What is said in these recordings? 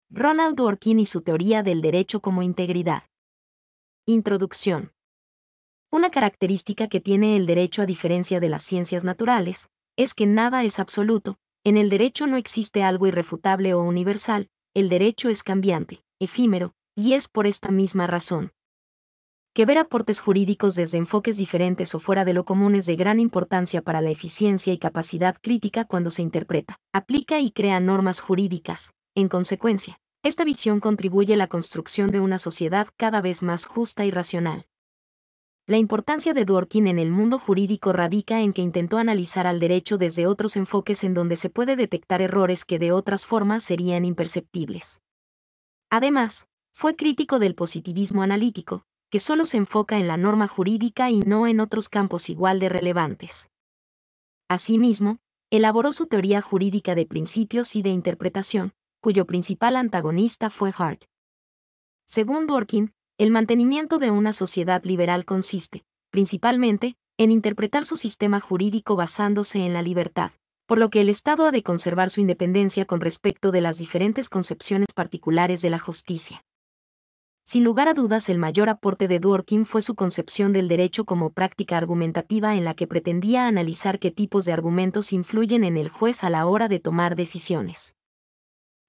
Ronald Dworkin y su teoría del derecho como integridad. Introducción. Una característica que tiene el derecho a diferencia de las ciencias naturales, es que nada es absoluto. En el derecho no existe algo irrefutable o universal, el derecho es cambiante, efímero, y es por esta misma razón que ver aportes jurídicos desde enfoques diferentes o fuera de lo común es de gran importancia para la eficiencia y capacidad crítica cuando se interpreta, aplica y crea normas jurídicas. En consecuencia, esta visión contribuye a la construcción de una sociedad cada vez más justa y racional. La importancia de Dworkin en el mundo jurídico radica en que intentó analizar al derecho desde otros enfoques en donde se puede detectar errores que de otras formas serían imperceptibles. Además, fue crítico del positivismo analítico, que solo se enfoca en la norma jurídica y no en otros campos igual de relevantes. Asimismo, elaboró su teoría jurídica de principios y de interpretación, cuyo principal antagonista fue Hart. Según Dworkin, el mantenimiento de una sociedad liberal consiste, principalmente, en interpretar su sistema jurídico basándose en la libertad, por lo que el Estado ha de conservar su independencia con respecto de las diferentes concepciones particulares de la justicia. Sin lugar a dudas, el mayor aporte de Dworkin fue su concepción del derecho como práctica argumentativa en la que pretendía analizar qué tipos de argumentos influyen en el juez a la hora de tomar decisiones.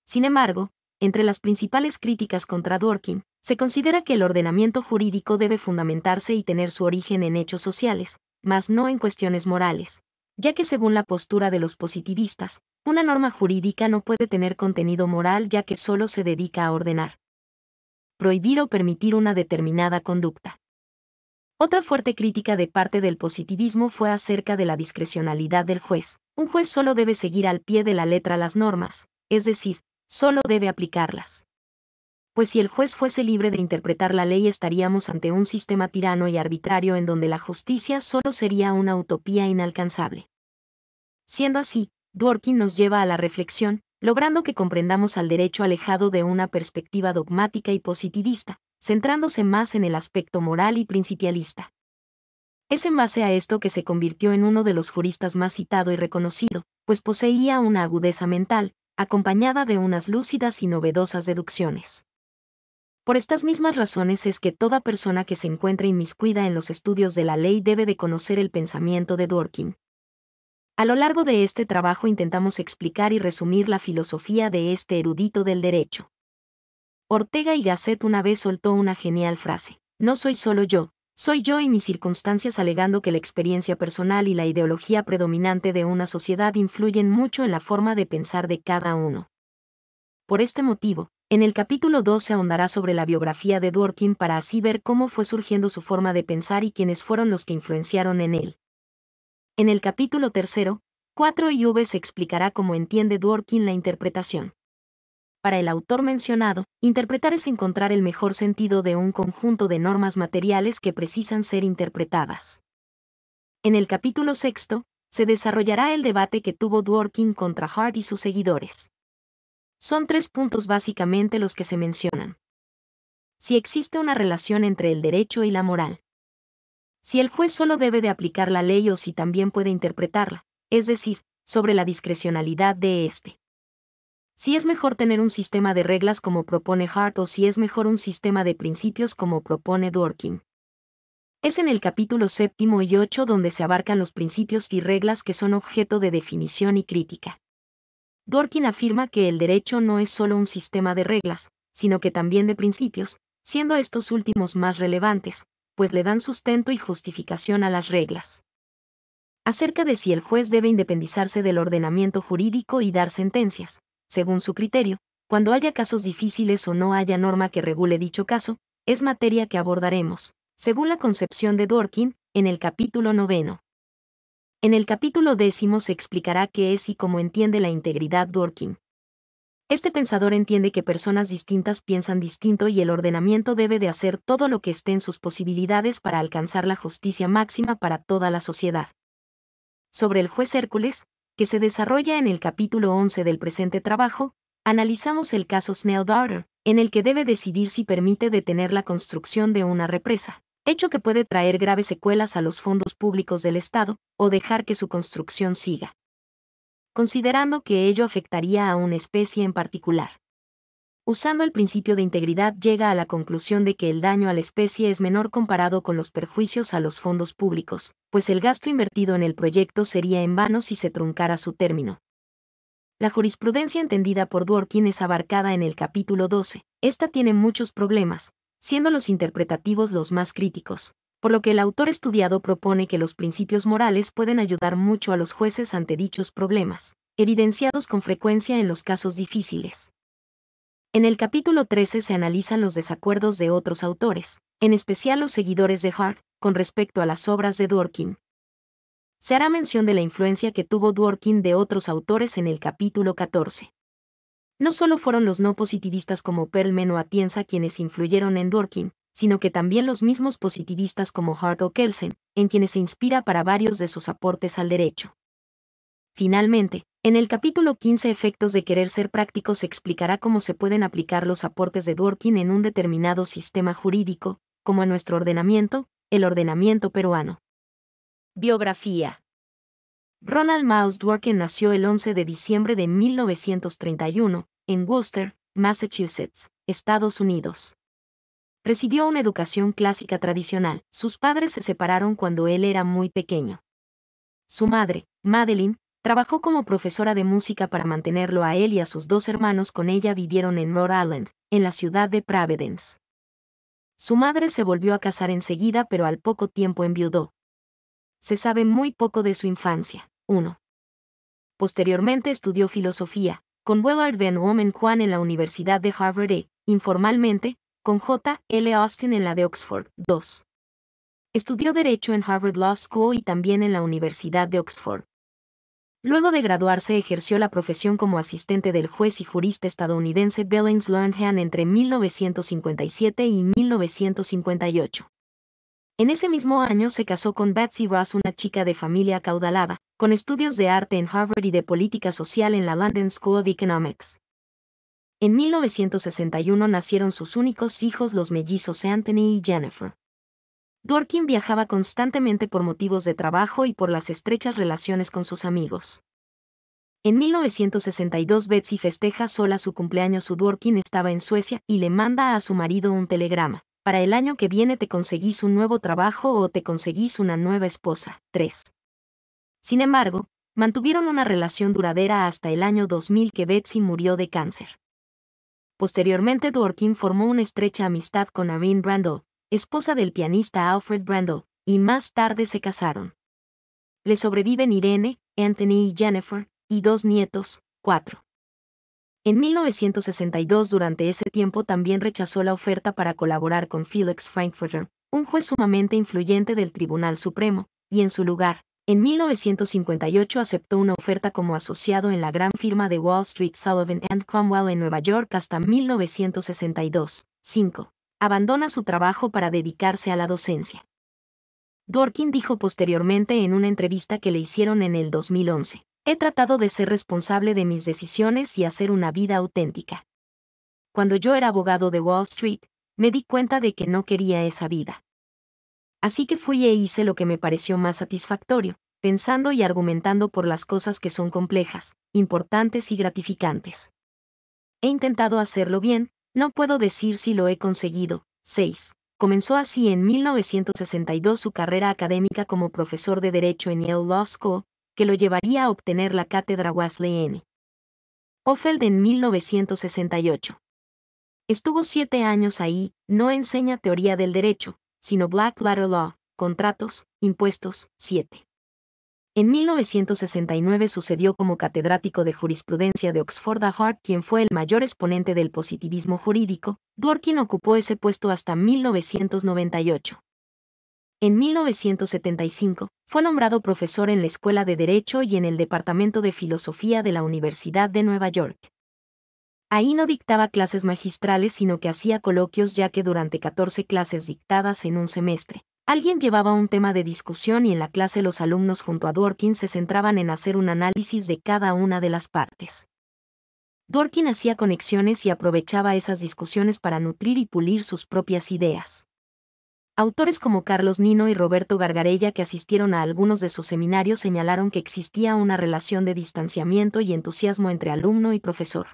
Sin embargo, entre las principales críticas contra Dworkin, se considera que el ordenamiento jurídico debe fundamentarse y tener su origen en hechos sociales, mas no en cuestiones morales, ya que según la postura de los positivistas, una norma jurídica no puede tener contenido moral ya que solo se dedica a ordenar, prohibir o permitir una determinada conducta. Otra fuerte crítica de parte del positivismo fue acerca de la discrecionalidad del juez. Un juez solo debe seguir al pie de la letra las normas, es decir, solo debe aplicarlas. Pues si el juez fuese libre de interpretar la ley estaríamos ante un sistema tirano y arbitrario en donde la justicia solo sería una utopía inalcanzable. Siendo así, Dworkin nos lleva a la reflexión, logrando que comprendamos al derecho alejado de una perspectiva dogmática y positivista, centrándose más en el aspecto moral y principialista. Es en base a esto que se convirtió en uno de los juristas más citado y reconocido, pues poseía una agudeza mental, acompañada de unas lúcidas y novedosas deducciones. Por estas mismas razones es que toda persona que se encuentre inmiscuida en los estudios de la ley debe de conocer el pensamiento de Dworkin. A lo largo de este trabajo intentamos explicar y resumir la filosofía de este erudito del derecho. Ortega y Gasset una vez soltó una genial frase: no soy solo yo, soy yo y mis circunstancias, alegando que la experiencia personal y la ideología predominante de una sociedad influyen mucho en la forma de pensar de cada uno. Por este motivo, en el capítulo 2 se ahondará sobre la biografía de Dworkin para así ver cómo fue surgiendo su forma de pensar y quiénes fueron los que influenciaron en él. En el capítulo 3, 4 y V se explicará cómo entiende Dworkin la interpretación. Para el autor mencionado, interpretar es encontrar el mejor sentido de un conjunto de normas materiales que precisan ser interpretadas. En el capítulo 6, se desarrollará el debate que tuvo Dworkin contra Hart y sus seguidores. Son 3 puntos básicamente los que se mencionan. Si existe una relación entre el derecho y la moral. Si el juez solo debe de aplicar la ley o si también puede interpretarla, es decir, sobre la discrecionalidad de éste. Si es mejor tener un sistema de reglas como propone Hart o si es mejor un sistema de principios como propone Dworkin. Es en el capítulo 7 y 8 donde se abarcan los principios y reglas que son objeto de definición y crítica. Dworkin afirma que el derecho no es solo un sistema de reglas, sino que también de principios, siendo estos últimos más relevantes, pues le dan sustento y justificación a las reglas. Acerca de si el juez debe independizarse del ordenamiento jurídico y dar sentencias, según su criterio, cuando haya casos difíciles o no haya norma que regule dicho caso, es materia que abordaremos, según la concepción de Dworkin, en el capítulo 9. En el capítulo 10 se explicará qué es y cómo entiende la integridad Dworkin. Este pensador entiende que personas distintas piensan distinto y el ordenamiento debe de hacer todo lo que esté en sus posibilidades para alcanzar la justicia máxima para toda la sociedad. Sobre el juez Hércules, que se desarrolla en el capítulo 11 del presente trabajo, analizamos el caso Snell-Darter, en el que debe decidir si permite detener la construcción de una represa, hecho que puede traer graves secuelas a los fondos públicos del Estado, o dejar que su construcción siga, considerando que ello afectaría a una especie en particular. Usando el principio de integridad llega a la conclusión de que el daño a la especie es menor comparado con los perjuicios a los fondos públicos, pues el gasto invertido en el proyecto sería en vano si se truncara su término. La jurisprudencia entendida por Dworkin es abarcada en el capítulo 12. Esta tiene muchos problemas, siendo los interpretativos los más críticos, por lo que el autor estudiado propone que los principios morales pueden ayudar mucho a los jueces ante dichos problemas, evidenciados con frecuencia en los casos difíciles. En el capítulo 13 se analizan los desacuerdos de otros autores, en especial los seguidores de Hart, con respecto a las obras de Dworkin. Se hará mención de la influencia que tuvo Dworkin de otros autores en el capítulo 14. No solo fueron los no positivistas como Perlman o Atienza quienes influyeron en Dworkin, sino que también los mismos positivistas como Hart o Kelsen, en quienes se inspira para varios de sus aportes al derecho. Finalmente, en el capítulo 15 Efectos de querer ser práctico se explicará cómo se pueden aplicar los aportes de Dworkin en un determinado sistema jurídico, como en nuestro ordenamiento, el ordenamiento peruano. Biografía. Ronald Mouse Dworkin nació el 11 de diciembre de 1931, en Worcester, Massachusetts, Estados Unidos. Recibió una educación clásica tradicional. Sus padres se separaron cuando él era muy pequeño. Su madre, Madeline, trabajó como profesora de música para mantenerlo a él y a sus dos hermanos. Con ella vivieron en Rhode Island, en la ciudad de Providence. Su madre se volvió a casar enseguida, pero al poco tiempo enviudó. Se sabe muy poco de su infancia. 1. Posteriormente estudió filosofía, con Willard Van Women-Kwan en la Universidad de Harvard e, informalmente, con J. L. Austin en la de Oxford. 2. Estudió Derecho en Harvard Law School y también en la Universidad de Oxford. Luego de graduarse ejerció la profesión como asistente del juez y jurista estadounidense Billings Lonergan entre 1957 y 1958. En ese mismo año se casó con Betsy Ross, una chica de familia acaudalada, con estudios de arte en Harvard y de política social en la London School of Economics. En 1961 nacieron sus únicos hijos, los mellizos Anthony y Jennifer. Dworkin viajaba constantemente por motivos de trabajo y por las estrechas relaciones con sus amigos. En 1962 Betsy festeja sola su cumpleaños. Dworkin estaba en Suecia y le manda a su marido un telegrama: para el año que viene te conseguís un nuevo trabajo o te conseguís una nueva esposa. 3. Sin embargo, mantuvieron una relación duradera hasta el año 2000, que Betsy murió de cáncer. Posteriormente Dworkin formó una estrecha amistad con Irene Randall, esposa del pianista Alfred Brandel, y más tarde se casaron. Le sobreviven Irene, Anthony y Jennifer, y 2 nietos. 4. En 1962, durante ese tiempo también rechazó la oferta para colaborar con Felix Frankfurter, un juez sumamente influyente del Tribunal Supremo, y en su lugar, en 1958 aceptó una oferta como asociado en la gran firma de Wall Street Sullivan & Cromwell en Nueva York hasta 1962. 5. Abandona su trabajo para dedicarse a la docencia. Dworkin dijo posteriormente en una entrevista que le hicieron en el 2011: he tratado de ser responsable de mis decisiones y hacer una vida auténtica. Cuando yo era abogado de Wall Street, me di cuenta de que no quería esa vida. Así que fui e hice lo que me pareció más satisfactorio, pensando y argumentando por las cosas que son complejas, importantes y gratificantes. He intentado hacerlo bien, no puedo decir si lo he conseguido. 6. Comenzó así en 1962 su carrera académica como profesor de Derecho en Yale Law School, que lo llevaría a obtener la cátedra Wesley N. Hoffeld en 1968. Estuvo 7 años ahí. No enseña teoría del derecho, sino Black Letter Law, contratos, impuestos. 7. En 1969 sucedió como catedrático de jurisprudencia de Oxford a Hart, quien fue el mayor exponente del positivismo jurídico. Dworkin ocupó ese puesto hasta 1998. En 1975, fue nombrado profesor en la Escuela de Derecho y en el Departamento de Filosofía de la Universidad de Nueva York. Ahí no dictaba clases magistrales, sino que hacía coloquios, ya que durante 14 clases dictadas en un semestre, alguien llevaba un tema de discusión y en la clase los alumnos junto a Dworkin se centraban en hacer un análisis de cada una de las partes. Dworkin hacía conexiones y aprovechaba esas discusiones para nutrir y pulir sus propias ideas. Autores como Carlos Nino y Roberto Gargarella, que asistieron a algunos de sus seminarios, señalaron que existía una relación de distanciamiento y entusiasmo entre alumno y profesor.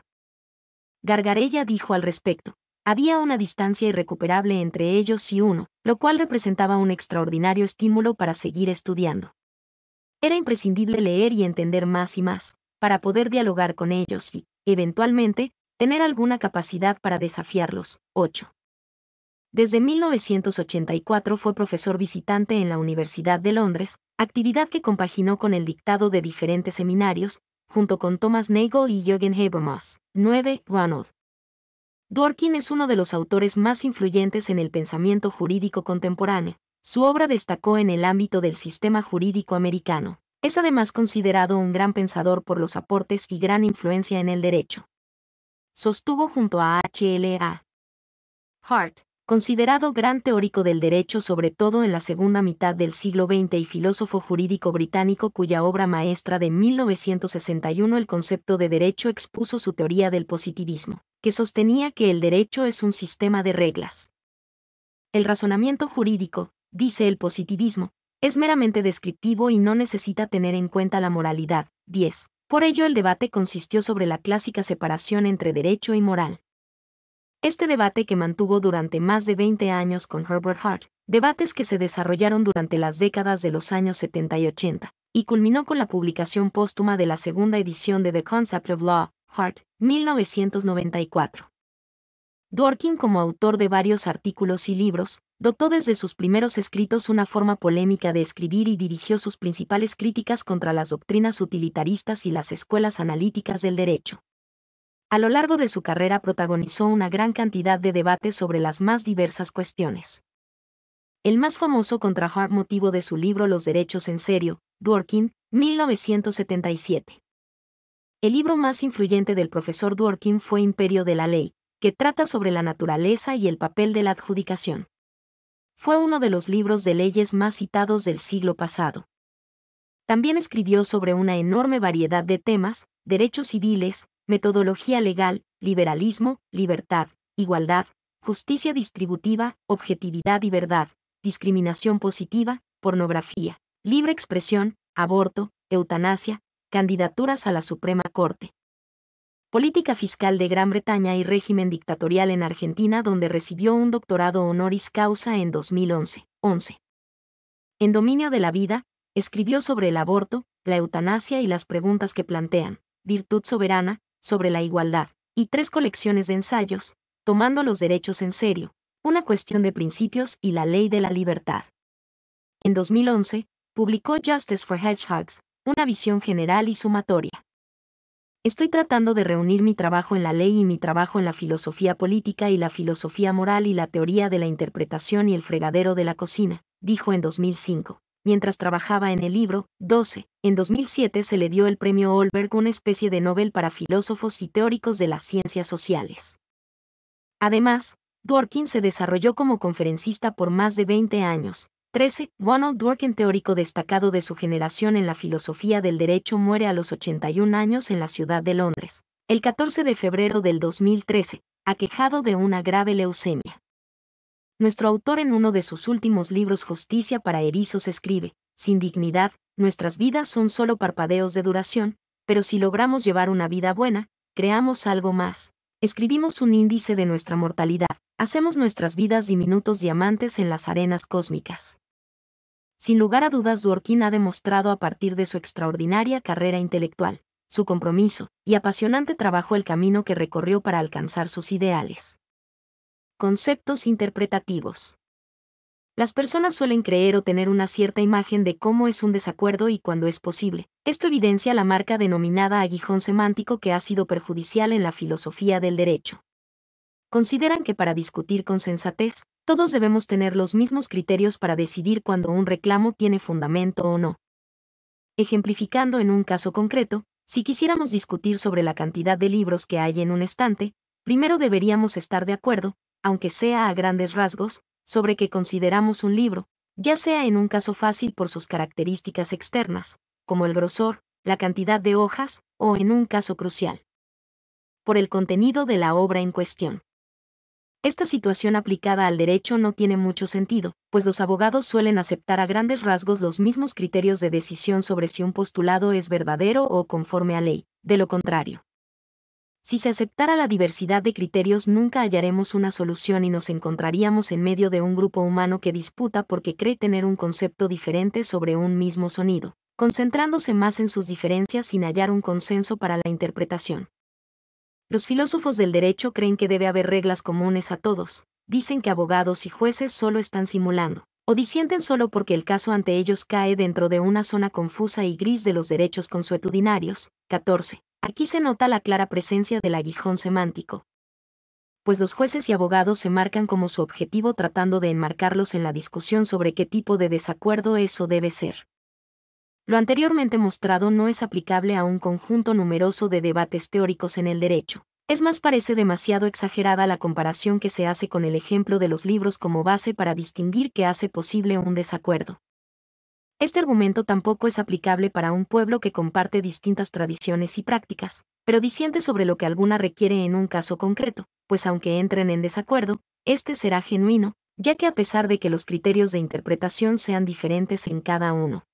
Gargarella dijo al respecto: había una distancia irrecuperable entre ellos y uno, lo cual representaba un extraordinario estímulo para seguir estudiando. Era imprescindible leer y entender más y más, para poder dialogar con ellos y, eventualmente, tener alguna capacidad para desafiarlos. 8. Desde 1984 fue profesor visitante en la Universidad de Londres, actividad que compaginó con el dictado de diferentes seminarios, junto con Thomas Nagel y Jürgen Habermas. 9. Ronald Dworkin es uno de los autores más influyentes en el pensamiento jurídico contemporáneo. Su obra destacó en el ámbito del sistema jurídico americano. Es además considerado un gran pensador por los aportes y gran influencia en el derecho. Sostuvo junto a H.L.A. Hart, considerado gran teórico del derecho sobre todo en la segunda mitad del siglo XX y filósofo jurídico británico cuya obra maestra de 1961 El concepto de derecho expuso su teoría del positivismo, que sostenía que el derecho es un sistema de reglas. El razonamiento jurídico, dice el positivismo, es meramente descriptivo y no necesita tener en cuenta la moralidad. 10. Por ello el debate consistió sobre la clásica separación entre derecho y moral. Este debate que mantuvo durante más de 20 años con Herbert Hart, debates que se desarrollaron durante las décadas de los años 70 y 80, y culminó con la publicación póstuma de la segunda edición de The Concept of Law, Hart, 1994. Dworkin, como autor de varios artículos y libros, dotó desde sus primeros escritos una forma polémica de escribir y dirigió sus principales críticas contra las doctrinas utilitaristas y las escuelas analíticas del derecho. A lo largo de su carrera protagonizó una gran cantidad de debates sobre las más diversas cuestiones. El más famoso contra Hart motivo de su libro Los derechos en serio, Dworkin, 1977. El libro más influyente del profesor Dworkin fue Imperio de la Ley, que trata sobre la naturaleza y el papel de la adjudicación. Fue uno de los libros de leyes más citados del siglo pasado. También escribió sobre una enorme variedad de temas: derechos civiles, metodología legal, liberalismo, libertad, igualdad, justicia distributiva, objetividad y verdad, discriminación positiva, pornografía, libre expresión, aborto, eutanasia, candidaturas a la Suprema Corte. Política fiscal de Gran Bretaña y régimen dictatorial en Argentina, donde recibió un doctorado honoris causa en 2011. 11. En Dominio de la Vida, escribió sobre el aborto, la eutanasia y las preguntas que plantean, Virtud soberana, sobre la igualdad, y 3 colecciones de ensayos, Tomando los derechos en serio, una cuestión de principios y la ley de la libertad. En 2011, publicó Justice for Hedgehogs, una visión general y sumatoria. Estoy tratando de reunir mi trabajo en la ley y mi trabajo en la filosofía política y la filosofía moral y la teoría de la interpretación y el fregadero de la cocina, dijo en 2005, mientras trabajaba en el libro. 12. En 2007 se le dio el premio Olberg, una especie de Nobel para filósofos y teóricos de las ciencias sociales. Además, Dworkin se desarrolló como conferencista por más de 20 años. 13. Ronald Dworkin, teórico destacado de su generación en la filosofía del derecho, muere a los 81 años en la ciudad de Londres, el 14 de febrero del 2013, aquejado de una grave leucemia. Nuestro autor, en uno de sus últimos libros, Justicia para erizos, escribe: sin dignidad, nuestras vidas son solo parpadeos de duración, pero si logramos llevar una vida buena, creamos algo más. Escribimos un índice de nuestra mortalidad, hacemos nuestras vidas diminutos diamantes en las arenas cósmicas. Sin lugar a dudas, Dworkin ha demostrado a partir de su extraordinaria carrera intelectual, su compromiso y apasionante trabajo el camino que recorrió para alcanzar sus ideales. Conceptos interpretativos. Las personas suelen creer o tener una cierta imagen de cómo es un desacuerdo y cuándo es posible. Esto evidencia la marca denominada aguijón semántico que ha sido perjudicial en la filosofía del derecho. Consideran que para discutir con sensatez, todos debemos tener los mismos criterios para decidir cuando un reclamo tiene fundamento o no. Ejemplificando en un caso concreto, si quisiéramos discutir sobre la cantidad de libros que hay en un estante, primero deberíamos estar de acuerdo, aunque sea a grandes rasgos, sobre qué consideramos un libro, ya sea en un caso fácil por sus características externas, como el grosor, la cantidad de hojas, o en un caso crucial, por el contenido de la obra en cuestión. Esta situación aplicada al derecho no tiene mucho sentido, pues los abogados suelen aceptar a grandes rasgos los mismos criterios de decisión sobre si un postulado es verdadero o conforme a ley. De lo contrario, Si se aceptara la diversidad de criterios, nunca hallaremos una solución y nos encontraríamos en medio de un grupo humano que disputa porque cree tener un concepto diferente sobre un mismo sonido, concentrándose más en sus diferencias sin hallar un consenso para la interpretación. Los filósofos del derecho creen que debe haber reglas comunes a todos, dicen que abogados y jueces solo están simulando, o disienten solo porque el caso ante ellos cae dentro de una zona confusa y gris de los derechos consuetudinarios. 14. Aquí se nota la clara presencia del aguijón semántico, pues los jueces y abogados se marcan como su objetivo tratando de enmarcarlos en la discusión sobre qué tipo de desacuerdo eso debe ser. Lo anteriormente mostrado no es aplicable a un conjunto numeroso de debates teóricos en el derecho. Es más, parece demasiado exagerada la comparación que se hace con el ejemplo de los libros como base para distinguir qué hace posible un desacuerdo. Este argumento tampoco es aplicable para un pueblo que comparte distintas tradiciones y prácticas, pero disiente sobre lo que alguna requiere en un caso concreto, pues aunque entren en desacuerdo, este será genuino, ya que a pesar de que los criterios de interpretación sean diferentes en cada uno,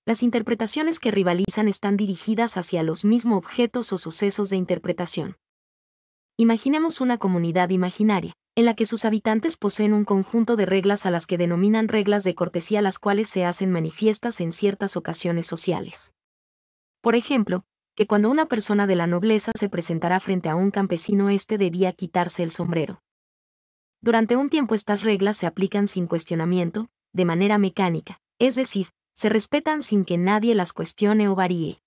las interpretaciones que rivalizan están dirigidas hacia los mismos objetos o sucesos de interpretación. Imaginemos una comunidad imaginaria, en la que sus habitantes poseen un conjunto de reglas a las que denominan reglas de cortesía, las cuales se hacen manifiestas en ciertas ocasiones sociales. Por ejemplo, que cuando una persona de la nobleza se presentará frente a un campesino, éste debía quitarse el sombrero. Durante un tiempo estas reglas se aplican sin cuestionamiento, de manera mecánica, es decir, se respetan sin que nadie las cuestione o varíe.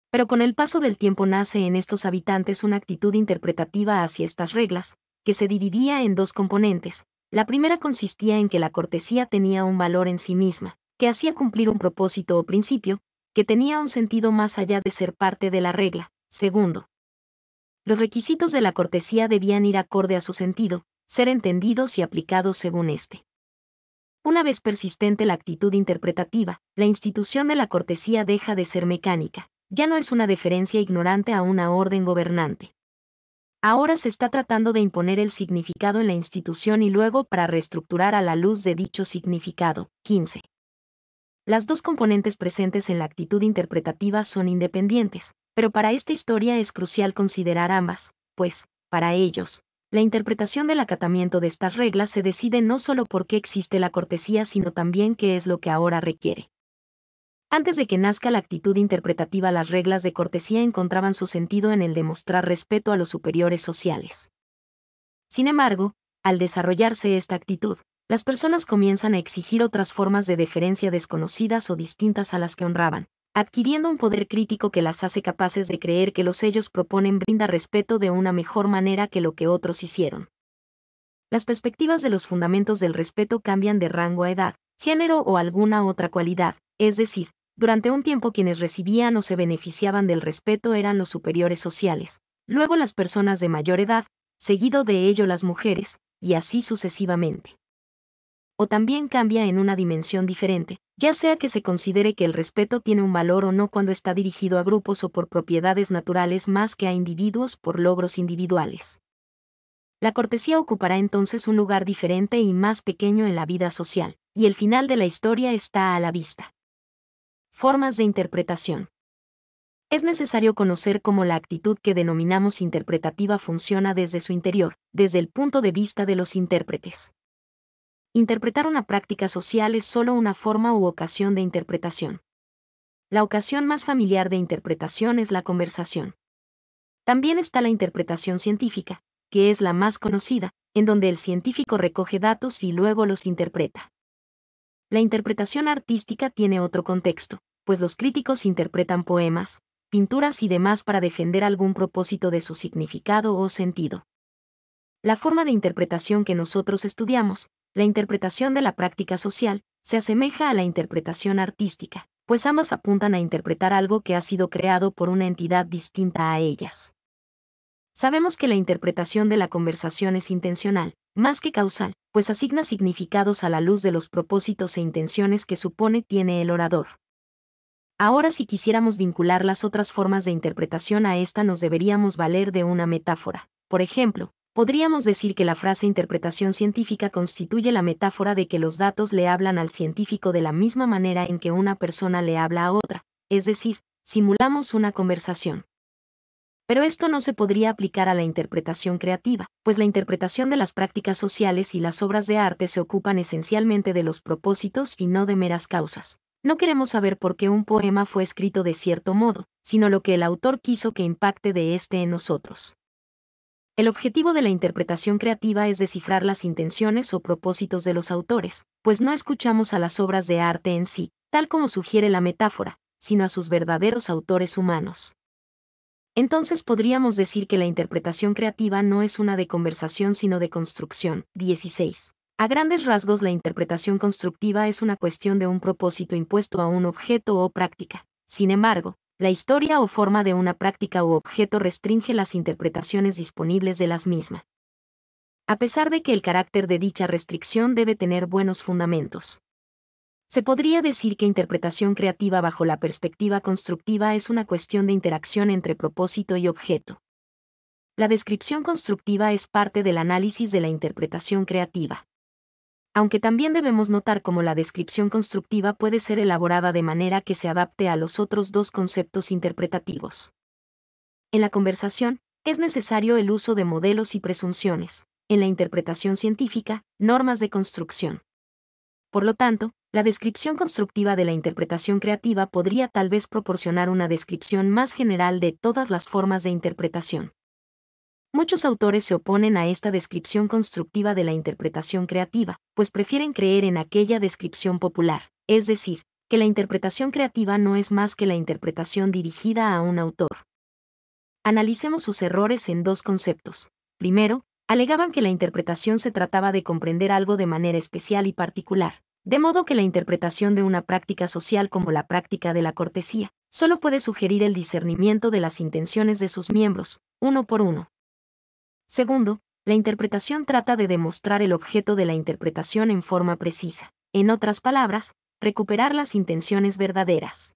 Pero con el paso del tiempo nace en estos habitantes una actitud interpretativa hacia estas reglas, que se dividía en dos componentes. La primera consistía en que la cortesía tenía un valor en sí misma, que hacía cumplir un propósito o principio, que tenía un sentido más allá de ser parte de la regla. Segundo, los requisitos de la cortesía debían ir acorde a su sentido, ser entendidos y aplicados según éste. Una vez persistente la actitud interpretativa, la institución de la cortesía deja de ser mecánica, ya no es una deferencia ignorante a una orden gobernante. Ahora se está tratando de imponer el significado en la institución y luego para reestructurar a la luz de dicho significado. 15. Las dos componentes presentes en la actitud interpretativa son independientes, pero para esta historia es crucial considerar ambas, pues, para ellos, la interpretación del acatamiento de estas reglas se decide no solo por qué existe la cortesía, sino también qué es lo que ahora requiere. Antes de que nazca la actitud interpretativa, las reglas de cortesía encontraban su sentido en el de mostrar respeto a los superiores sociales. Sin embargo, al desarrollarse esta actitud, las personas comienzan a exigir otras formas de deferencia desconocidas o distintas a las que honraban, adquiriendo un poder crítico que las hace capaces de creer que los ellos proponen brinda respeto de una mejor manera que lo que otros hicieron. Las perspectivas de los fundamentos del respeto cambian de rango a edad, género o alguna otra cualidad, es decir, durante un tiempo quienes recibían o se beneficiaban del respeto eran los superiores sociales, luego las personas de mayor edad, seguido de ello las mujeres, y así sucesivamente. O también cambia en una dimensión diferente, ya sea que se considere que el respeto tiene un valor o no cuando está dirigido a grupos o por propiedades naturales más que a individuos por logros individuales. La cortesía ocupará entonces un lugar diferente y más pequeño en la vida social, y el final de la historia está a la vista. Formas de interpretación. Es necesario conocer cómo la actitud que denominamos interpretativa funciona desde su interior, desde el punto de vista de los intérpretes. Interpretar una práctica social es solo una forma u ocasión de interpretación. La ocasión más familiar de interpretación es la conversación. También está la interpretación científica, que es la más conocida, en donde el científico recoge datos y luego los interpreta. La interpretación artística tiene otro contexto, pues los críticos interpretan poemas, pinturas y demás para defender algún propósito de su significado o sentido. La forma de interpretación que nosotros estudiamos, la interpretación de la práctica social, se asemeja a la interpretación artística, pues ambas apuntan a interpretar algo que ha sido creado por una entidad distinta a ellas. Sabemos que la interpretación de la conversación es intencional, más que causal, pues asigna significados a la luz de los propósitos e intenciones que supone tiene el orador. Ahora, si quisiéramos vincular las otras formas de interpretación a esta, nos deberíamos valer de una metáfora. Por ejemplo, podríamos decir que la frase interpretación científica constituye la metáfora de que los datos le hablan al científico de la misma manera en que una persona le habla a otra, es decir, simulamos una conversación. Pero esto no se podría aplicar a la interpretación creativa, pues la interpretación de las prácticas sociales y las obras de arte se ocupan esencialmente de los propósitos y no de meras causas. No queremos saber por qué un poema fue escrito de cierto modo, sino lo que el autor quiso que impacte de éste en nosotros. El objetivo de la interpretación creativa es descifrar las intenciones o propósitos de los autores, pues no escuchamos a las obras de arte en sí, tal como sugiere la metáfora, sino a sus verdaderos autores humanos. Entonces podríamos decir que la interpretación creativa no es una de conversación sino de construcción. 16. A grandes rasgos, la interpretación constructiva es una cuestión de un propósito impuesto a un objeto o práctica. Sin embargo, la historia o forma de una práctica u objeto restringe las interpretaciones disponibles de las mismas. A pesar de que el carácter de dicha restricción debe tener buenos fundamentos. Se podría decir que interpretación creativa bajo la perspectiva constructiva es una cuestión de interacción entre propósito y objeto. La descripción constructiva es parte del análisis de la interpretación creativa. Aunque también debemos notar cómo la descripción constructiva puede ser elaborada de manera que se adapte a los otros dos conceptos interpretativos. En la conversación, es necesario el uso de modelos y presunciones. En la interpretación científica, normas de construcción. Por lo tanto, la descripción constructiva de la interpretación creativa podría tal vez proporcionar una descripción más general de todas las formas de interpretación. Muchos autores se oponen a esta descripción constructiva de la interpretación creativa, pues prefieren creer en aquella descripción popular, es decir, que la interpretación creativa no es más que la interpretación dirigida a un autor. Analicemos sus errores en dos conceptos. Primero, alegaban que la interpretación se trataba de comprender algo de manera especial y particular, de modo que la interpretación de una práctica social como la práctica de la cortesía, solo puede sugerir el discernimiento de las intenciones de sus miembros, uno por uno. Segundo, la interpretación trata de demostrar el objeto de la interpretación en forma precisa, en otras palabras, recuperar las intenciones verdaderas.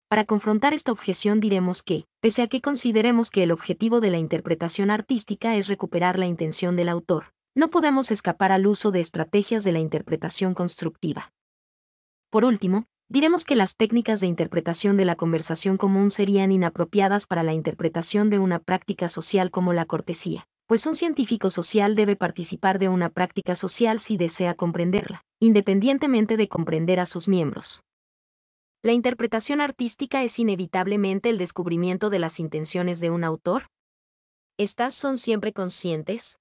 Para confrontar esta objeción diremos que, pese a que consideremos que el objetivo de la interpretación artística es recuperar la intención del autor, no podemos escapar al uso de estrategias de la interpretación constructiva. Por último, diremos que las técnicas de interpretación de la conversación común serían inapropiadas para la interpretación de una práctica social como la cortesía, pues un científico social debe participar de una práctica social si desea comprenderla, independientemente de comprender a sus miembros. ¿La interpretación artística es inevitablemente el descubrimiento de las intenciones de un autor? ¿Estas son siempre conscientes?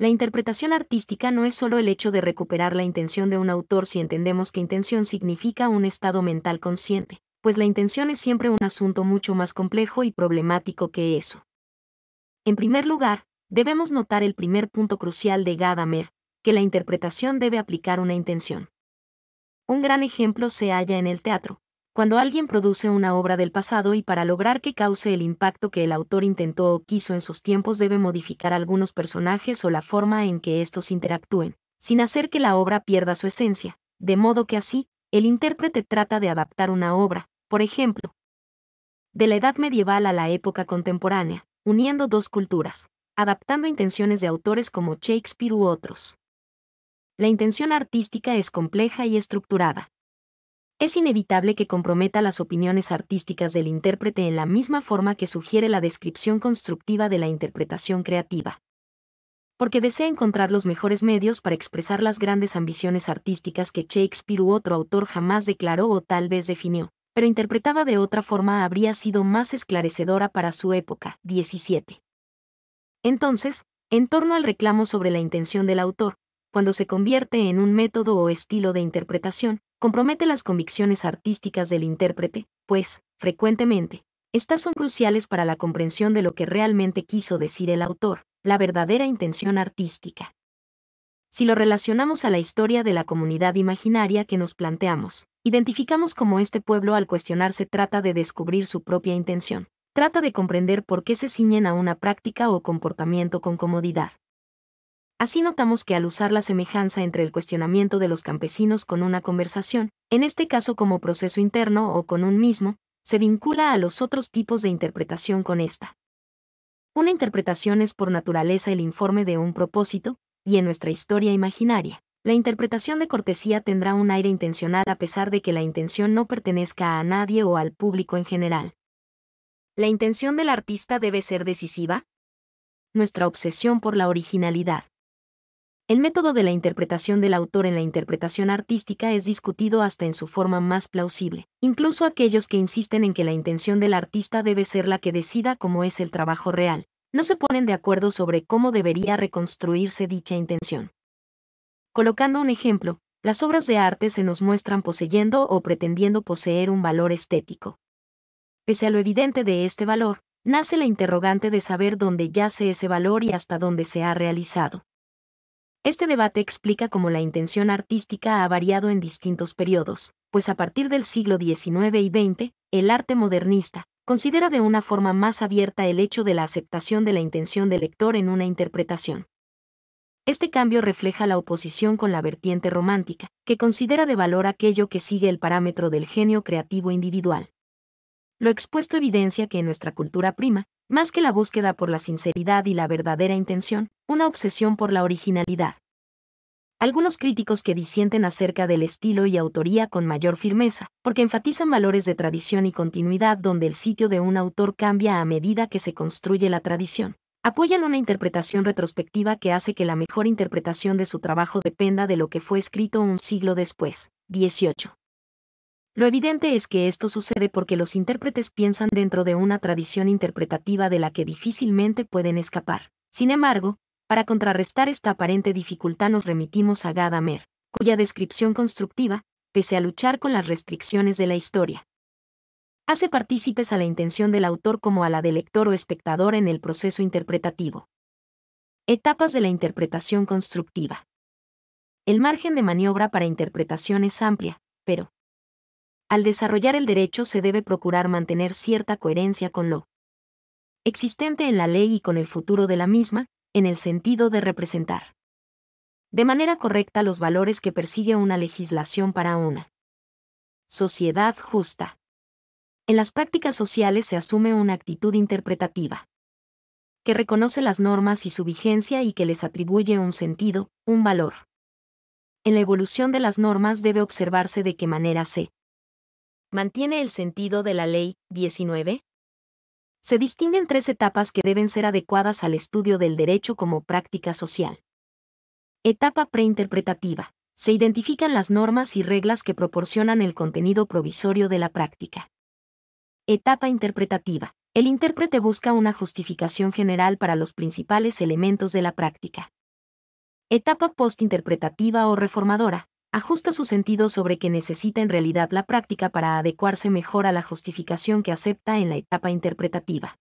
La interpretación artística no es solo el hecho de recuperar la intención de un autor si entendemos que intención significa un estado mental consciente, pues la intención es siempre un asunto mucho más complejo y problemático que eso. En primer lugar, debemos notar el primer punto crucial de Gadamer, que la interpretación debe aplicar una intención. Un gran ejemplo se halla en el teatro, cuando alguien produce una obra del pasado y para lograr que cause el impacto que el autor intentó o quiso en sus tiempos debe modificar algunos personajes o la forma en que estos interactúen, sin hacer que la obra pierda su esencia, de modo que así, el intérprete trata de adaptar una obra, por ejemplo, de la edad medieval a la época contemporánea, uniendo dos culturas, adaptando intenciones de autores como Shakespeare u otros. La intención artística es compleja y estructurada. Es inevitable que comprometa las opiniones artísticas del intérprete en la misma forma que sugiere la descripción constructiva de la interpretación creativa. Porque desea encontrar los mejores medios para expresar las grandes ambiciones artísticas que Shakespeare u otro autor jamás declaró o tal vez definió, pero interpretada de otra forma habría sido más esclarecedora para su época. 17. Entonces, en torno al reclamo sobre la intención del autor, cuando se convierte en un método o estilo de interpretación, compromete las convicciones artísticas del intérprete, pues, frecuentemente, estas son cruciales para la comprensión de lo que realmente quiso decir el autor, la verdadera intención artística. Si lo relacionamos a la historia de la comunidad imaginaria que nos planteamos, identificamos cómo este pueblo al cuestionarse trata de descubrir su propia intención, trata de comprender por qué se ciñen a una práctica o comportamiento con comodidad. Así notamos que al usar la semejanza entre el cuestionamiento de los campesinos con una conversación, en este caso como proceso interno o con un mismo, se vincula a los otros tipos de interpretación con esta. Una interpretación es por naturaleza el informe de un propósito, y en nuestra historia imaginaria, la interpretación de cortesía tendrá un aire intencional a pesar de que la intención no pertenezca a nadie o al público en general. ¿La intención del artista debe ser decisiva? Nuestra obsesión por la originalidad. El método de la interpretación del autor en la interpretación artística es discutido hasta en su forma más plausible. Incluso aquellos que insisten en que la intención del artista debe ser la que decida cómo es el trabajo real, no se ponen de acuerdo sobre cómo debería reconstruirse dicha intención. Colocando un ejemplo, las obras de arte se nos muestran poseyendo o pretendiendo poseer un valor estético. Pese a lo evidente de este valor, nace la interrogante de saber dónde yace ese valor y hasta dónde se ha realizado. Este debate explica cómo la intención artística ha variado en distintos periodos, pues a partir del siglo XIX y XX, el arte modernista considera de una forma más abierta el hecho de la aceptación de la intención del lector en una interpretación. Este cambio refleja la oposición con la vertiente romántica, que considera de valor aquello que sigue el parámetro del genio creativo individual. Lo expuesto evidencia que en nuestra cultura prima, más que la búsqueda por la sinceridad y la verdadera intención, una obsesión por la originalidad. Algunos críticos que disienten acerca del estilo y autoría con mayor firmeza, porque enfatizan valores de tradición y continuidad donde el sitio de un autor cambia a medida que se construye la tradición, apoyan una interpretación retrospectiva que hace que la mejor interpretación de su trabajo dependa de lo que fue escrito un siglo después. 18. Lo evidente es que esto sucede porque los intérpretes piensan dentro de una tradición interpretativa de la que difícilmente pueden escapar. Sin embargo, para contrarrestar esta aparente dificultad nos remitimos a Gadamer, cuya descripción constructiva, pese a luchar con las restricciones de la historia, hace partícipes a la intención del autor como a la del lector o espectador en el proceso interpretativo. Etapas de la interpretación constructiva. El margen de maniobra para interpretación es amplia, pero al desarrollar el derecho se debe procurar mantener cierta coherencia con lo existente en la ley y con el futuro de la misma, en el sentido de representar de manera correcta los valores que persigue una legislación para una sociedad justa. En las prácticas sociales se asume una actitud interpretativa que reconoce las normas y su vigencia y que les atribuye un sentido, un valor. En la evolución de las normas debe observarse de qué manera se mantiene el sentido de la ley. 19. Se distinguen tres etapas que deben ser adecuadas al estudio del derecho como práctica social. Etapa preinterpretativa. Se identifican las normas y reglas que proporcionan el contenido provisorio de la práctica. Etapa interpretativa. El intérprete busca una justificación general para los principales elementos de la práctica. Etapa postinterpretativa o reformadora. Ajusta su sentido sobre qué necesita en realidad la práctica para adecuarse mejor a la justificación que acepta en la etapa interpretativa.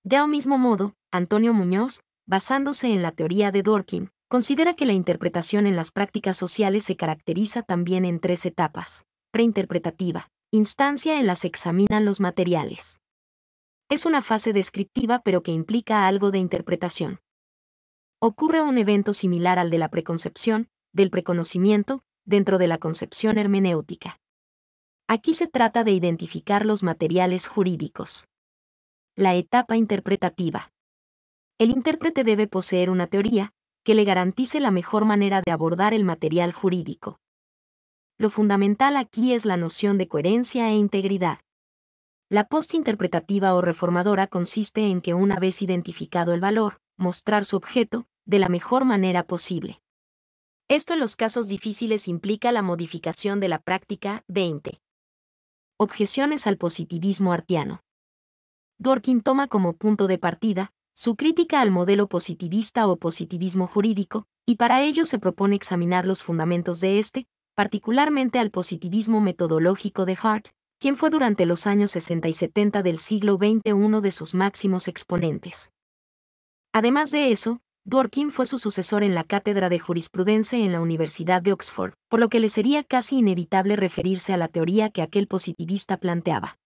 De al mismo modo, Antonio Muñoz, basándose en la teoría de Dworkin, considera que la interpretación en las prácticas sociales se caracteriza también en tres etapas. Preinterpretativa, instancia en la que se examinan los materiales. Es una fase descriptiva pero que implica algo de interpretación. Ocurre un evento similar al de la preconcepción, del preconocimiento, dentro de la concepción hermenéutica. Aquí se trata de identificar los materiales jurídicos. La etapa interpretativa. El intérprete debe poseer una teoría que le garantice la mejor manera de abordar el material jurídico. Lo fundamental aquí es la noción de coherencia e integridad. La postinterpretativa o reformadora consiste en que una vez identificado el valor, mostrar su objeto de la mejor manera posible. Esto en los casos difíciles implica la modificación de la práctica. 20. Objeciones al positivismo artiano. Dworkin toma como punto de partida su crítica al modelo positivista o positivismo jurídico, y para ello se propone examinar los fundamentos de este, particularmente al positivismo metodológico de Hart, quien fue durante los años 60 y 70 del siglo XX uno de sus máximos exponentes. Además de eso, Dworkin fue su sucesor en la cátedra de jurisprudencia en la Universidad de Oxford, por lo que le sería casi inevitable referirse a la teoría que aquel positivista planteaba.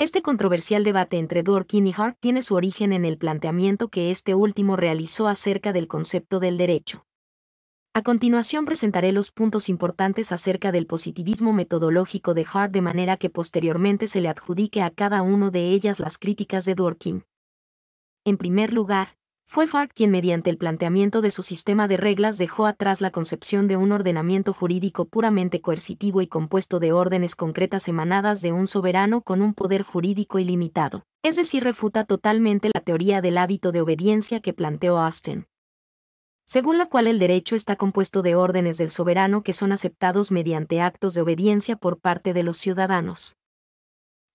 Este controversial debate entre Dworkin y Hart tiene su origen en el planteamiento que este último realizó acerca del concepto del derecho. A continuación presentaré los puntos importantes acerca del positivismo metodológico de Hart de manera que posteriormente se le adjudique a cada uno de ellas las críticas de Dworkin. En primer lugar, Fue Hart quien mediante el planteamiento de su sistema de reglas dejó atrás la concepción de un ordenamiento jurídico puramente coercitivo y compuesto de órdenes concretas emanadas de un soberano con un poder jurídico ilimitado, es decir, refuta totalmente la teoría del hábito de obediencia que planteó Austin, según la cual el derecho está compuesto de órdenes del soberano que son aceptados mediante actos de obediencia por parte de los ciudadanos.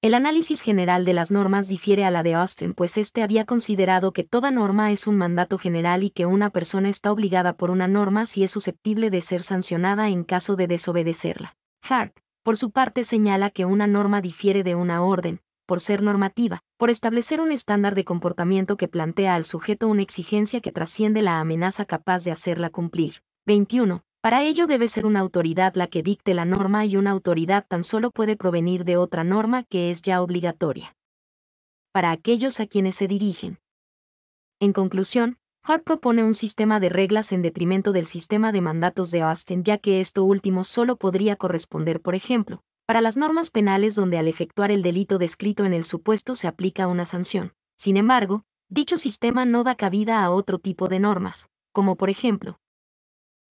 El análisis general de las normas difiere a la de Austin, pues éste había considerado que toda norma es un mandato general y que una persona está obligada por una norma si es susceptible de ser sancionada en caso de desobedecerla. Hart, por su parte, señala que una norma difiere de una orden, por ser normativa, por establecer un estándar de comportamiento que plantea al sujeto una exigencia que trasciende la amenaza capaz de hacerla cumplir. 21. Para ello debe ser una autoridad la que dicte la norma y una autoridad tan solo puede provenir de otra norma que es ya obligatoria para aquellos a quienes se dirigen. En conclusión, Hart propone un sistema de reglas en detrimento del sistema de mandatos de Austin, ya que esto último solo podría corresponder, por ejemplo, para las normas penales donde al efectuar el delito descrito en el supuesto se aplica una sanción. Sin embargo, dicho sistema no da cabida a otro tipo de normas, como por ejemplo,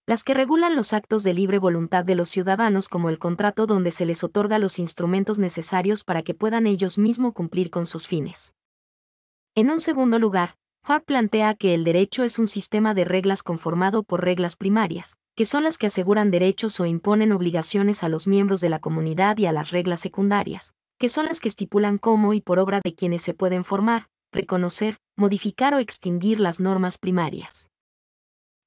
las que regulan los actos de libre voluntad de los ciudadanos, como el contrato, donde se les otorga los instrumentos necesarios para que puedan ellos mismos cumplir con sus fines. En un segundo lugar, Hart plantea que el derecho es un sistema de reglas conformado por reglas primarias, que son las que aseguran derechos o imponen obligaciones a los miembros de la comunidad, y a las reglas secundarias, que son las que estipulan cómo y por obra de quienes se pueden formar, reconocer, modificar o extinguir las normas primarias.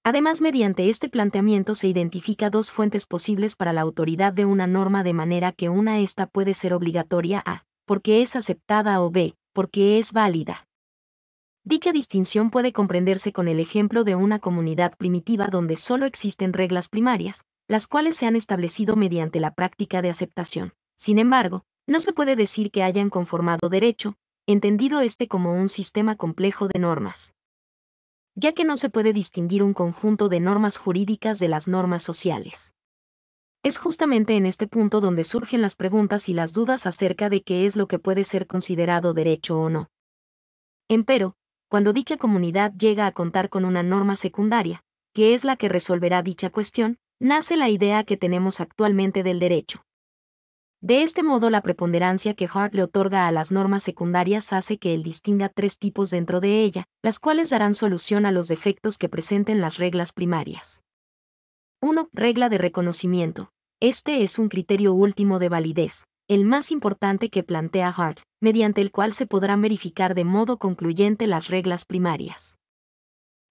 Además, mediante este planteamiento se identifica dos fuentes posibles para la autoridad de una norma, de manera que una esta puede ser obligatoria a, porque es aceptada, o b, porque es válida. Dicha distinción puede comprenderse con el ejemplo de una comunidad primitiva donde solo existen reglas primarias, las cuales se han establecido mediante la práctica de aceptación. Sin embargo, no se puede decir que hayan conformado derecho, entendido este como un sistema complejo de normas, ya que no se puede distinguir un conjunto de normas jurídicas de las normas sociales. Es justamente en este punto donde surgen las preguntas y las dudas acerca de qué es lo que puede ser considerado derecho o no. Empero, cuando dicha comunidad llega a contar con una norma secundaria, que es la que resolverá dicha cuestión, nace la idea que tenemos actualmente del derecho. De este modo, la preponderancia que Hart le otorga a las normas secundarias hace que él distinga tres tipos dentro de ella, las cuales darán solución a los defectos que presenten las reglas primarias. 1. Regla de reconocimiento. Este es un criterio último de validez, el más importante que plantea Hart, mediante el cual se podrán verificar de modo concluyente las reglas primarias,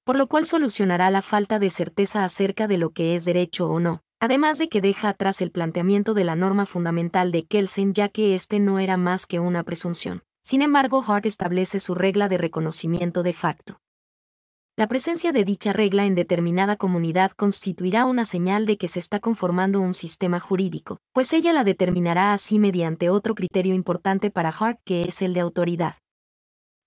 por lo cual solucionará la falta de certeza acerca de lo que es derecho o no, además de que deja atrás el planteamiento de la norma fundamental de Kelsen, ya que este no era más que una presunción. Sin embargo, Hart establece su regla de reconocimiento de facto. La presencia de dicha regla en determinada comunidad constituirá una señal de que se está conformando un sistema jurídico, pues ella la determinará así mediante otro criterio importante para Hart, que es el de autoridad.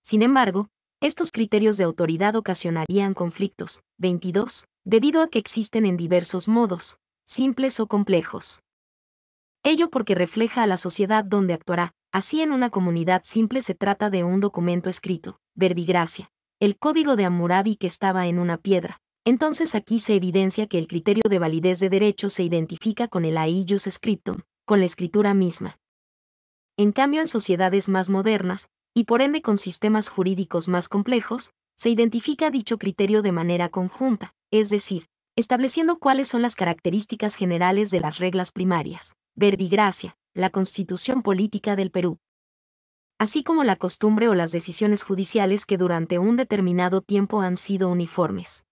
Sin embargo, estos criterios de autoridad ocasionarían conflictos. 22. Debido a que existen en diversos modos, simples o complejos. Ello porque refleja a la sociedad donde actuará. Así, en una comunidad simple se trata de un documento escrito, verbigracia, el código de Hammurabi que estaba en una piedra. Entonces aquí se evidencia que el criterio de validez de derecho se identifica con el aius scriptum, con la escritura misma. En cambio, en sociedades más modernas, y por ende con sistemas jurídicos más complejos, se identifica dicho criterio de manera conjunta, es decir, estableciendo cuáles son las características generales de las reglas primarias. Verbigracia, la Constitución Política del Perú, así como la costumbre o las decisiones judiciales que durante un determinado tiempo han sido uniformes.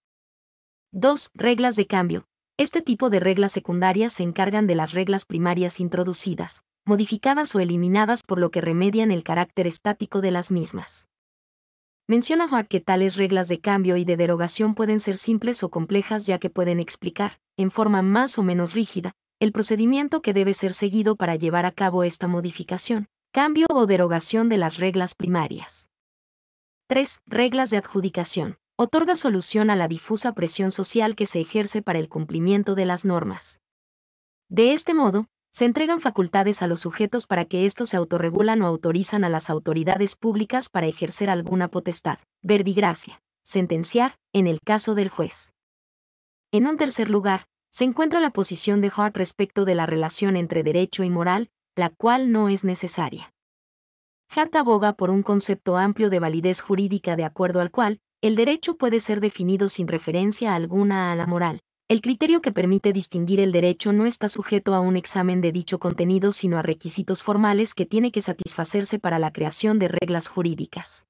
2. Reglas de cambio. Este tipo de reglas secundarias se encargan de las reglas primarias introducidas, modificadas o eliminadas, por lo que remedian el carácter estático de las mismas. Menciona Hart que tales reglas de cambio y de derogación pueden ser simples o complejas, ya que pueden explicar, en forma más o menos rígida, el procedimiento que debe ser seguido para llevar a cabo esta modificación, cambio o derogación de las reglas primarias. 3. Reglas de adjudicación. Otorga solución a la difusa presión social que se ejerce para el cumplimiento de las normas. De este modo, se entregan facultades a los sujetos para que éstos se autorregulan o autorizan a las autoridades públicas para ejercer alguna potestad. Verbigracia. sentenciar, en el caso del juez. En un tercer lugar, se encuentra la posición de Hart respecto de la relación entre derecho y moral, la cual no es necesaria. Hart aboga por un concepto amplio de validez jurídica de acuerdo al cual, el derecho puede ser definido sin referencia alguna a la moral. El criterio que permite distinguir el derecho no está sujeto a un examen de dicho contenido sino a requisitos formales que tiene que satisfacerse para la creación de reglas jurídicas.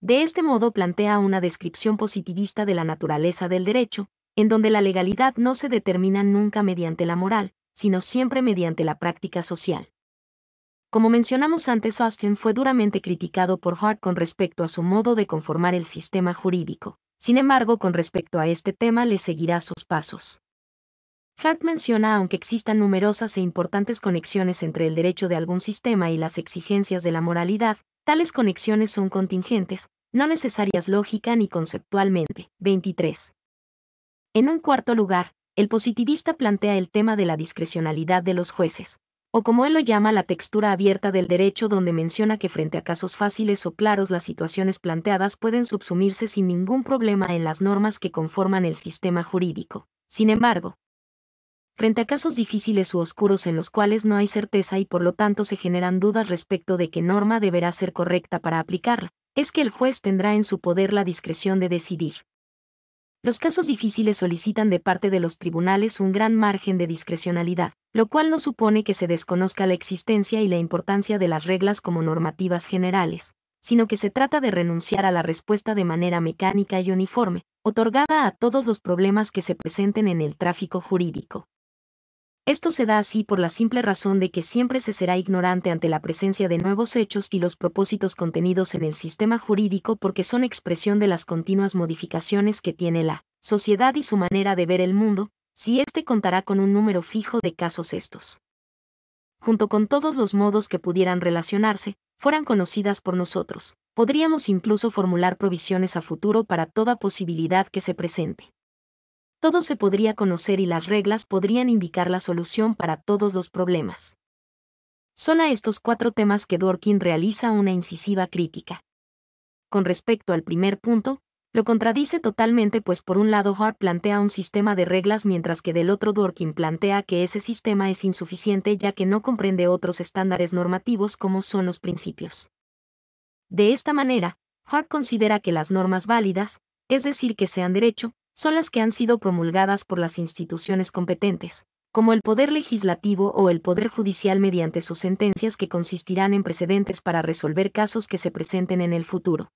De este modo plantea una descripción positivista de la naturaleza del derecho, en donde la legalidad no se determina nunca mediante la moral, sino siempre mediante la práctica social. Como mencionamos antes, Austin fue duramente criticado por Hart con respecto a su modo de conformar el sistema jurídico. Sin embargo, con respecto a este tema le seguirá sus pasos. Hart menciona aunque existan numerosas e importantes conexiones entre el derecho de algún sistema y las exigencias de la moralidad, tales conexiones son contingentes, no necesarias lógica ni conceptualmente. 23. En un cuarto lugar, el positivista plantea el tema de la discrecionalidad de los jueces, o como él lo llama la textura abierta del derecho, donde menciona que frente a casos fáciles o claros las situaciones planteadas pueden subsumirse sin ningún problema en las normas que conforman el sistema jurídico. Sin embargo, frente a casos difíciles u oscuros en los cuales no hay certeza y por lo tanto se generan dudas respecto de qué norma deberá ser correcta para aplicarla, es que el juez tendrá en su poder la discreción de decidir. Los casos difíciles solicitan de parte de los tribunales un gran margen de discrecionalidad, lo cual no supone que se desconozca la existencia y la importancia de las reglas como normativas generales, sino que se trata de renunciar a la respuesta de manera mecánica y uniforme, otorgada a todos los problemas que se presenten en el tráfico jurídico. Esto se da así por la simple razón de que siempre se será ignorante ante la presencia de nuevos hechos y los propósitos contenidos en el sistema jurídico porque son expresión de las continuas modificaciones que tiene la sociedad y su manera de ver el mundo, si éste contará con un número fijo de casos estos. Junto con todos los modos que pudieran relacionarse, fueran conocidas por nosotros, podríamos incluso formular provisiones a futuro para toda posibilidad que se presente. Todo se podría conocer y las reglas podrían indicar la solución para todos los problemas. Son a estos 4 temas que Dworkin realiza una incisiva crítica. Con respecto al primer punto, lo contradice totalmente pues por un lado Hart plantea un sistema de reglas mientras que del otro Dworkin plantea que ese sistema es insuficiente ya que no comprende otros estándares normativos como son los principios. De esta manera, Hart considera que las normas válidas, es decir que sean derecho, son las que han sido promulgadas por las instituciones competentes, como el Poder Legislativo o el Poder Judicial mediante sus sentencias que consistirán en precedentes para resolver casos que se presenten en el futuro.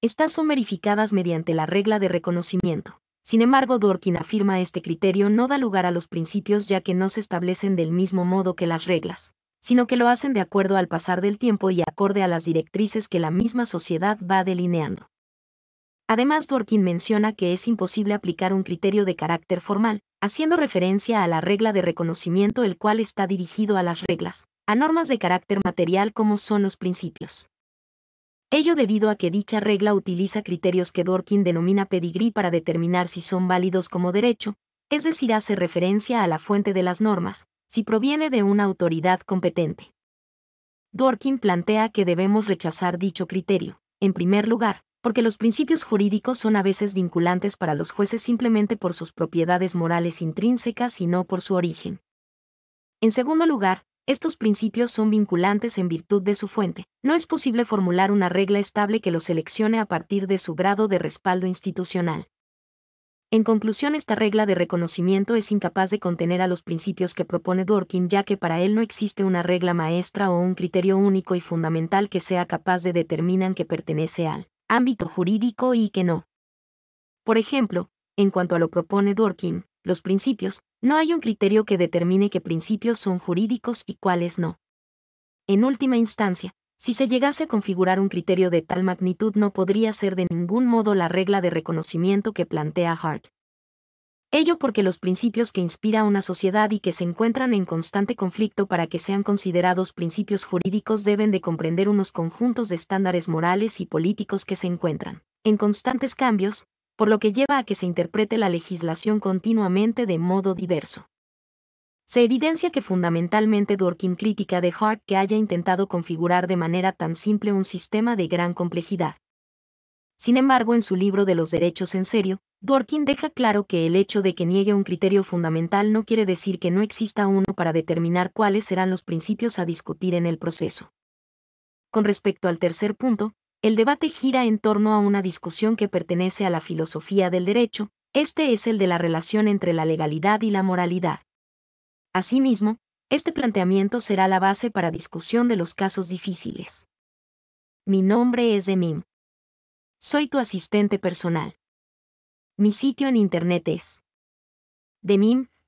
Estas son verificadas mediante la regla de reconocimiento. Sin embargo, Dworkin afirma este criterio no da lugar a los principios ya que no se establecen del mismo modo que las reglas, sino que lo hacen de acuerdo al pasar del tiempo y acorde a las directrices que la misma sociedad va delineando. Además, Dworkin menciona que es imposible aplicar un criterio de carácter formal, haciendo referencia a la regla de reconocimiento el cual está dirigido a las reglas, a normas de carácter material como son los principios. Ello debido a que dicha regla utiliza criterios que Dworkin denomina pedigrí para determinar si son válidos como derecho, es decir, hace referencia a la fuente de las normas, si proviene de una autoridad competente. Dworkin plantea que debemos rechazar dicho criterio, en primer lugar, porque los principios jurídicos son a veces vinculantes para los jueces simplemente por sus propiedades morales intrínsecas y no por su origen. En segundo lugar, estos principios son vinculantes en virtud de su fuente. No es posible formular una regla estable que los seleccione a partir de su grado de respaldo institucional. En conclusión, esta regla de reconocimiento es incapaz de contener a los principios que propone Dworkin ya que para él no existe una regla maestra o un criterio único y fundamental que sea capaz de determinar que pertenece al ámbito jurídico y que no. Por ejemplo, en cuanto a lo propone Dworkin, los principios, no hay un criterio que determine qué principios son jurídicos y cuáles no. En última instancia, si se llegase a configurar un criterio de tal magnitud no podría ser de ningún modo la regla de reconocimiento que plantea Hart. Ello porque los principios que inspira una sociedad y que se encuentran en constante conflicto para que sean considerados principios jurídicos deben de comprender unos conjuntos de estándares morales y políticos que se encuentran en constantes cambios, por lo que lleva a que se interprete la legislación continuamente de modo diverso. Se evidencia que fundamentalmente Dworkin critica de Hart que haya intentado configurar de manera tan simple un sistema de gran complejidad. Sin embargo, en su libro de los derechos en serio, Dworkin deja claro que el hecho de que niegue un criterio fundamental no quiere decir que no exista uno para determinar cuáles serán los principios a discutir en el proceso. Con respecto al tercer punto, el debate gira en torno a una discusión que pertenece a la filosofía del derecho, este es el de la relación entre la legalidad y la moralidad. Asimismo, este planteamiento será la base para discusión de los casos difíciles. Mi nombre es Demim. Soy tu asistente personal. Mi sitio en internet es demim.es.tl.